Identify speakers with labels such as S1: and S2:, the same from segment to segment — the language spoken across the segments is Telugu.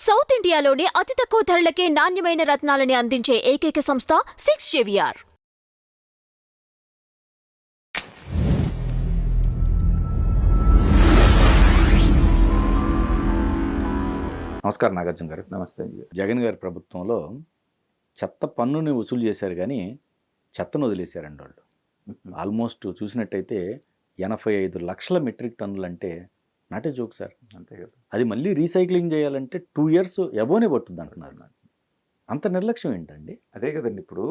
S1: సౌత్ ఇండియాలోనే అతి తక్కువ ధరలకే నాణ్యమైన రత్నాలని అందించే ఏకైక సంస్థ 6JVR.
S2: నమస్కారం నాగార్జున గారు.
S3: నమస్తే.
S2: జగన్ గారి ప్రభుత్వంలో చెత్త పన్నుని వసూలు చేశారు కానీ చెత్తను వదిలేశారండి వాళ్ళు. ఆల్మోస్ట్ చూసినట్టయితే 85 లక్షల మెట్రిక్ టన్నులు అంటే నాటే జోక్ సార్.
S3: అంతే కదా.
S2: అది మళ్ళీ రీసైక్లింగ్ చేయాలంటే 2 years ఎబోనే పట్టుద్ది అంటున్నారు. అంత నిర్లక్ష్యం ఏంటండి?
S3: అదే కదండి. ఇప్పుడు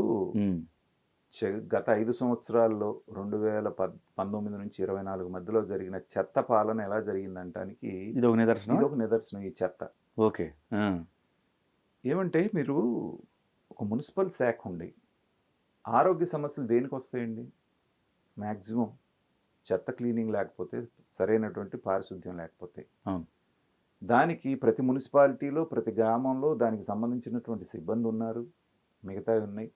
S3: గత 5 సంవత్సరాల్లో 2019 నుంచి 24 మధ్యలో జరిగిన చెత్త పాలన ఎలా జరిగిందంటానికి
S2: ఇది ఒక
S3: నిదర్శనం ఈ చెత్త.
S2: ఓకే.
S3: ఏమంటే మీరు ఒక మున్సిపల్ శాఖ ఉండి ఆరోగ్య సమస్యలు దేనికి వస్తాయండి? మ్యాక్సిమం చెత్త క్లీనింగ్ లేకపోతే, సరైనటువంటి పారిశుద్ధ్యం లేకపోతే. దానికి ప్రతి మున్సిపాలిటీలో, ప్రతి గ్రామంలో దానికి సంబంధించినటువంటి సిబ్బంది ఉన్నారు, మిగతావి ఉన్నాయి.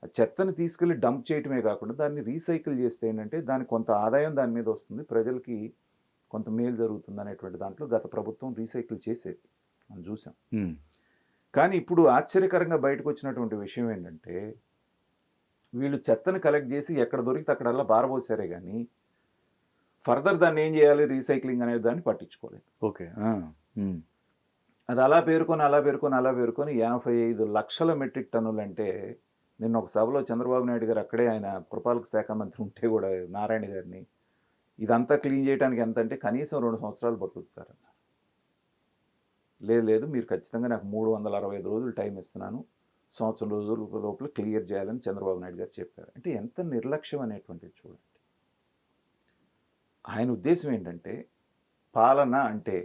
S3: ఆ చెత్తని తీసుకెళ్ళి డంప్ చేయటమే కాకుండా దాన్ని రీసైకిల్ చేస్తే ఏంటంటే దానికి కొంత ఆదాయం దాని మీద వస్తుంది, ప్రజలకి కొంత మేలు జరుగుతుంది అనేటువంటి దాంట్లో గత ప్రభుత్వం రీసైకిల్ చేసేది మనం చూసాం. కానీ ఇప్పుడు ఆశ్చర్యకరంగా బయటకు వచ్చినటువంటి విషయం ఏంటంటే వీళ్ళు చెత్తను కలెక్ట్ చేసి ఎక్కడ దొరికితే అక్కడల్లా బారబోసారే కానీ ఫర్దర్ దాన్ని ఏం చేయాలి, రీసైక్లింగ్ అనే దాన్ని పట్టించుకోలేదు.
S2: ఓకే.
S3: అది అలా పేరుకొని 85 లక్షల మెట్రిక్ టన్నులు అంటే నిన్న ఒక సభలో చంద్రబాబు నాయుడు గారు అక్కడే, ఆయన పురపాలక శాఖ మంత్రి ఉంటే కూడా నారాయణ గారిని, ఇదంతా క్లీన్ చేయడానికి ఎంత అంటే కనీసం 2 సంవత్సరాలు పట్టుతుంది సార్ అన్నారు. లేదు మీరు ఖచ్చితంగా నాకు 365 రోజులు టైం ఇస్తున్నాను, సంవత్సరం రోజుల లోపల క్లియర్ చేయాలని చంద్రబాబు నాయుడు గారు చెప్పారు. అంటే ఎంత నిర్లక్ష్యం అనేటువంటిది చూడండి. ఆయన ఉద్దేశం ఏంటంటే పాలన అంటే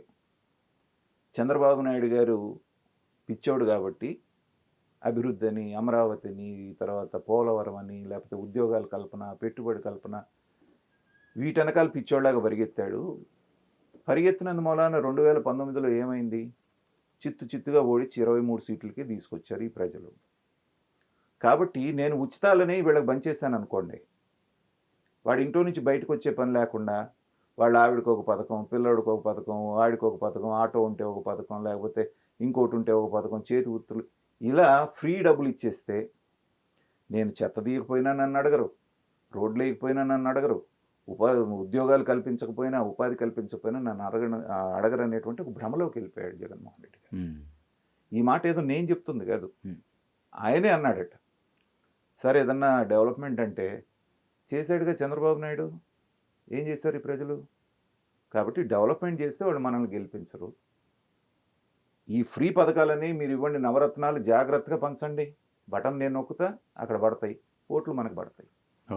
S3: చంద్రబాబు నాయుడు గారు పిచ్చోడు కాబట్టి అభివృద్ధి అని, అమరావతిని, తర్వాత పోలవరం అని, లేకపోతే ఉద్యోగాల కల్పన, పెట్టుబడి కల్పన, వీటనకాల పిచ్చోళ్ళగా పరిగెత్తాడు. పరిగెత్తినందు మూలాన 2019లో ఏమైంది? చిత్తుగా ఓడించి 23 సీట్లకి తీసుకొచ్చారు ఈ ప్రజలు. కాబట్టి నేను ఉచితాలని వీళ్ళకి బంచేస్తాను అనుకోండి, వాడి ఇంట్లో నుంచి బయటకు వచ్చే పని లేకుండా వాళ్ళ ఆవిడకి ఒక పథకం, పిల్లడికి ఒక పథకం, వాడికి ఒక పథకం, ఆటో ఉంటే ఒక పథకం, లేకపోతే ఇంకోటి ఉంటే ఒక పథకం, చేతి వృత్తులు, ఇలా ఫ్రీ డబ్బులు ఇచ్చేస్తే నేను చెత్త తీయకపోయినా నన్ను అడగరు, రోడ్లు వేయకపోయినా నన్ను అడగరు, ఉద్యోగాలు కల్పించకపోయినా, ఉపాధి కల్పించకపోయినా నన్ను అడగరు అనేటువంటి ఒక భ్రమలోకి వెళ్ళిపోయాడు జగన్మోహన్ రెడ్డి గారు. ఈ మాట ఏదో నేను చెప్తుంది కాదు, ఆయనే అన్నాడట. సరే ఏదన్నా డెవలప్మెంట్ అంటే చేశాడుగా చంద్రబాబు నాయుడు. ఏం చేశారు ఈ ప్రజలు? కాబట్టి డెవలప్మెంట్ చేస్తే వాళ్ళు మనల్ని గెలిపించరు. ఈ ఫ్రీ పథకాలని మీరు ఇవ్వండి, నవరత్నాలు జాగ్రత్తగా పంచండి, బటన్ నేను నొక్కుతా అక్కడ పడతాయి, ఓట్లు మనకు పడతాయి.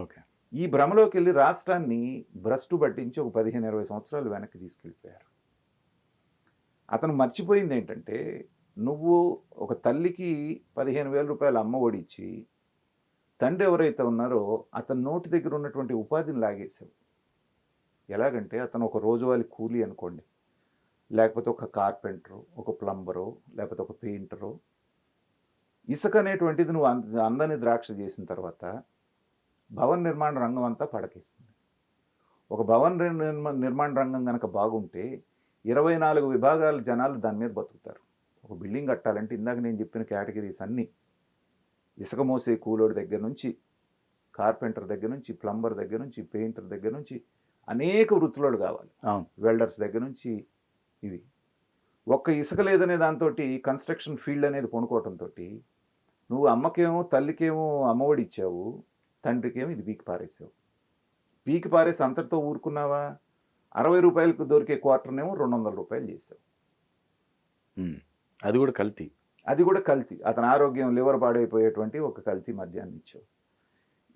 S2: ఓకే.
S3: ఈ భ్రమలోకి వెళ్ళి రాష్ట్రాన్ని భ్రష్టు పట్టించి ఒక 15-20 సంవత్సరాలు వెనక్కి తీసుకెళ్ళిపోయారు. అతను మర్చిపోయింది ఏంటంటే, నువ్వు ఒక తల్లికి 15,000 రూపాయలు అమ్మ ఒడి ఇచ్చి తండ్రి ఎవరైతే ఉన్నారో అతని నోటి దగ్గర ఉన్నటువంటి ఉపాధిని లాగేశావు. ఎలాగంటే అతను ఒక రోజువారీ కూలీ అనుకోండి, లేకపోతే ఒక కార్పెంటరు, ఒక ప్లంబరు, లేకపోతే ఒక పెయింటరు. ఇసుక అనేటువంటిది నువ్వు అందని ద్రాక్ష చేసిన తర్వాత భవన నిర్మాణ రంగం అంతా పడకేస్తుంది. ఒక భవన నిర్మాణ రంగం కనుక బాగుంటే 24 విభాగాల జనాలు దాని మీద బతుకుతారు. ఒక బిల్డింగ్ కట్టాలంటే ఇందాక నేను చెప్పిన కేటగిరీస్ అన్నీ, ఇసుక మోసే కూలోడి దగ్గర నుంచి, కార్పెంటర్ దగ్గర నుంచి, ప్లంబర్ దగ్గర నుంచి, పెయింటర్ దగ్గర నుంచి అనేక వృత్తులు కావాలి, వెల్డర్స్ దగ్గర నుంచి. ఇవి ఒక్క ఇసుక లేదనే దాంతో కన్స్ట్రక్షన్ ఫీల్డ్ అనేది కొనుక్కోవటంతో నువ్వు అమ్మకేమో తల్లికేమో అమ్మఒడి ఇచ్చావు, తండ్రికేమో ఇది పీకి పారేసావు. పీకి పారేసి అంతటితో ఊరుకున్నావా? 60 రూపాయలకు దొరికే క్వార్టర్నేమో 200 రూపాయలు చేసావు.
S2: అది కూడా కల్తీ. అతని ఆరోగ్యం, లివర్ పాడైపోయేటువంటి ఒక కల్తీ మద్యాన్ని ఇచ్చావు.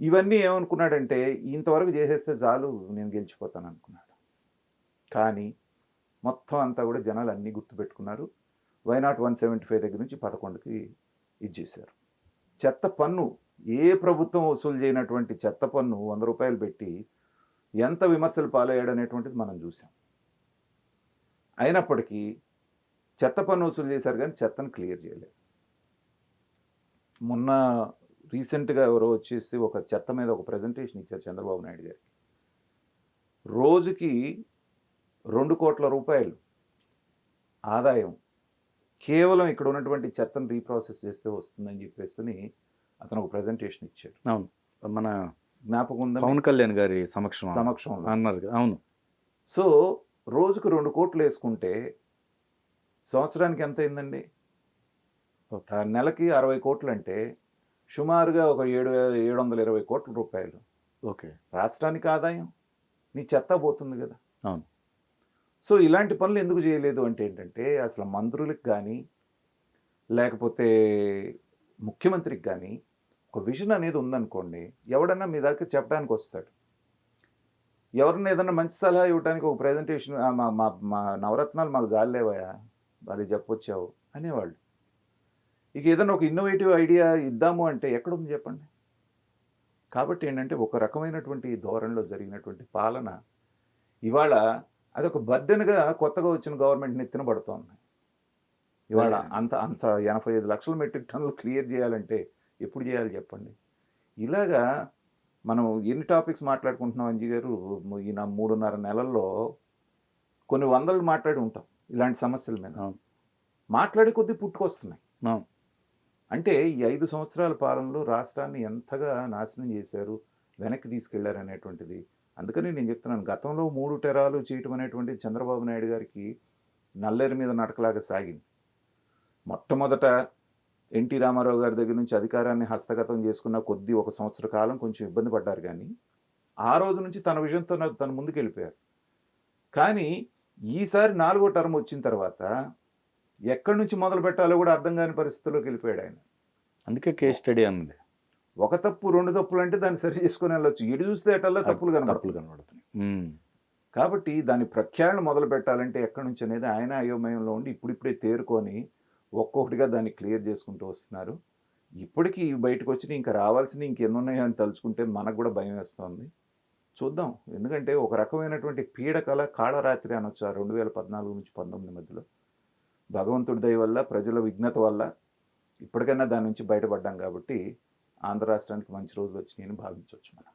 S2: ఇవన్నీ ఏమనుకున్నాడంటే ఇంతవరకు చేసేస్తే చాలు, నేను గెలిచిపోతాను అనుకున్నాడు. కానీ మొత్తం అంతా కూడా జనాలు అన్నీ గుర్తుపెట్టుకున్నారు. వైనాట్ 175 దగ్గర నుంచి 11కి ఇచ్చేశారు. చెత్త పన్ను ఏ ప్రభుత్వం వసూలు చేయనటువంటి చెత్త పన్ను 100 రూపాయలు పెట్టి ఎంత విమర్శలు పాలయ్యాడు అనేటువంటిది మనం చూసాం. అయినప్పటికీ చెత్త పన్ను వసూలు చేశారు కానీ చెత్తను క్లియర్ చేయలేదు. మొన్న రీసెంట్గా ఎవరో వచ్చేసి ఒక చెత్త మీద ఒక ప్రజెంటేషన్ ఇచ్చారు చంద్రబాబు నాయుడు గారికి. రోజుకి 2 కోట్ల రూపాయలు ఆదాయం కేవలం ఇక్కడ ఉన్నటువంటి చెత్తను రీప్రాసెస్ చేస్తే వస్తుందని చెప్పేసి అతను ఒక ప్రజెంటేషన్ ఇచ్చాడు.
S3: అవును, మన
S2: జ్ఞాపకం ఉందా?
S3: పవన్ కళ్యాణ్ గారి
S2: సమక్షంలో
S3: అన్నారు కదా. అవును.
S2: సో రోజుకు 2 కోట్లు వేసుకుంటే సంవత్సరానికి ఎంత అయిందండి? నెలకి 60 కోట్లు అంటే సుమారుగా ఒక 720 కోట్ల రూపాయలు
S3: ఓకే.
S2: రాష్ట్రానికి ఆదాయం. నీ చెత్త పోతుంది కదా.
S3: అవును.
S2: సో ఇలాంటి పనులు ఎందుకు చేయలేదు అంటే ఏంటంటే, అసలు మంత్రులకు కానీ లేకపోతే ముఖ్యమంత్రికి కానీ ఒక విజన్ అనేది ఉందనుకోండి, ఎవడన్నా మీ దాకా చెప్పడానికి వస్తాడు. ఎవరన్నా ఏదన్నా మంచి సలహా ఇవ్వడానికి ఒక ప్రజెంటేషన్ మా మా మా నవరత్నాలు మాకు జాలేవయా, వాళ్ళు చెప్పొచ్చావు అనేవాళ్ళు. ఇక ఏదన్నా ఒక ఇన్నోవేటివ్ ఐడియా ఇద్దాము అంటే ఎక్కడుంది చెప్పండి. కాబట్టి ఏంటంటే ఒక రకమైనటువంటి ధోరణిలో జరిగినటువంటి పాలన ఇవాళ అదొక బర్డెన్గా కొత్తగా వచ్చిన గవర్నమెంట్ నెత్తిన పడుతోంది. ఇవాళ అంత అంత 85 లక్షల మెట్రిక్ టన్నులు క్లియర్ చేయాలంటే ఎప్పుడు చేయాలి చెప్పండి. ఇలాగా మనం ఎన్ని టాపిక్స్ మాట్లాడుకుంటున్నాం అంజీ గారు, ఈ 3.5 నెలల్లో కొన్ని వందలు మాట్లాడి ఉంటాం ఇలాంటి సమస్యల మీద. మాట్లాడే కొద్దీ పుట్టుకొస్తున్నాయి. అంటే ఈ 5 సంవత్సరాల పాలనలో రాష్ట్రాన్ని ఎంతగా నాశనం చేశారు, వెనక్కి తీసుకెళ్లారు అనేటువంటిది. అందుకని నేను చెప్తున్నాను, గతంలో 3 టెరాలు చేయటం అనేటువంటిది చంద్రబాబు నాయుడు గారికి నల్లేరు మీద నడకలాగా సాగింది. మొట్టమొదట ఎన్టీ రామారావు గారి దగ్గర నుంచి అధికారాన్ని హస్తగతం చేసుకున్న కొద్దీ 1 సంవత్సర కాలం కొంచెం ఇబ్బంది పడ్డారు, కానీ ఆ రోజు నుంచి తన విజన్తో తను ముందుకెళ్ళిపోయారు. కానీ ఈసారి 4వ టర్మ్ వచ్చిన తర్వాత ఎక్కడి నుంచి మొదలు పెట్టాలో కూడా అర్థం కాని పరిస్థితుల్లోకి వెళ్ళిపోయాడు ఆయన.
S3: అందుకే కేస్ స్టడీ అన్నది.
S2: ఒక తప్పు 2 తప్పులు అంటే దాన్ని సరి చేసుకుని వెళ్ళొచ్చు, ఎటు చూస్తే అటల్లా తప్పులు కనబడుతున్నాయి. కాబట్టి దాని ప్రఖ్యాళన మొదలు పెట్టాలంటే ఎక్కడి నుంచి అనేది ఆయన అయోమయంలో ఉండి ఇప్పుడిప్పుడే తేరుకొని ఒక్కొక్కటిగా దాన్ని క్లియర్ చేసుకుంటూ వస్తున్నారు. ఇప్పటికీ బయటకు వచ్చి ఇంకా రావాల్సినవి ఇంకెన్నున్నాయో అని తలుచుకుంటే మనకు కూడా భయం వేస్తుంది. చూద్దాం, ఎందుకంటే ఒక రకమైనటువంటి పీడకల కాళరాత్రి అనొచ్చు ఆ 2014 నుంచి 19 మధ్యలో. భగవంతుడి దయ వల్ల, ప్రజల విఘ్నత వల్ల ఇప్పటికైనా దాని నుంచి బయటపడ్డాం. కాబట్టి ఆంధ్ర రాష్ట్రానికి మంచి రోజులు వచ్చినాయని భావించవచ్చు మనం.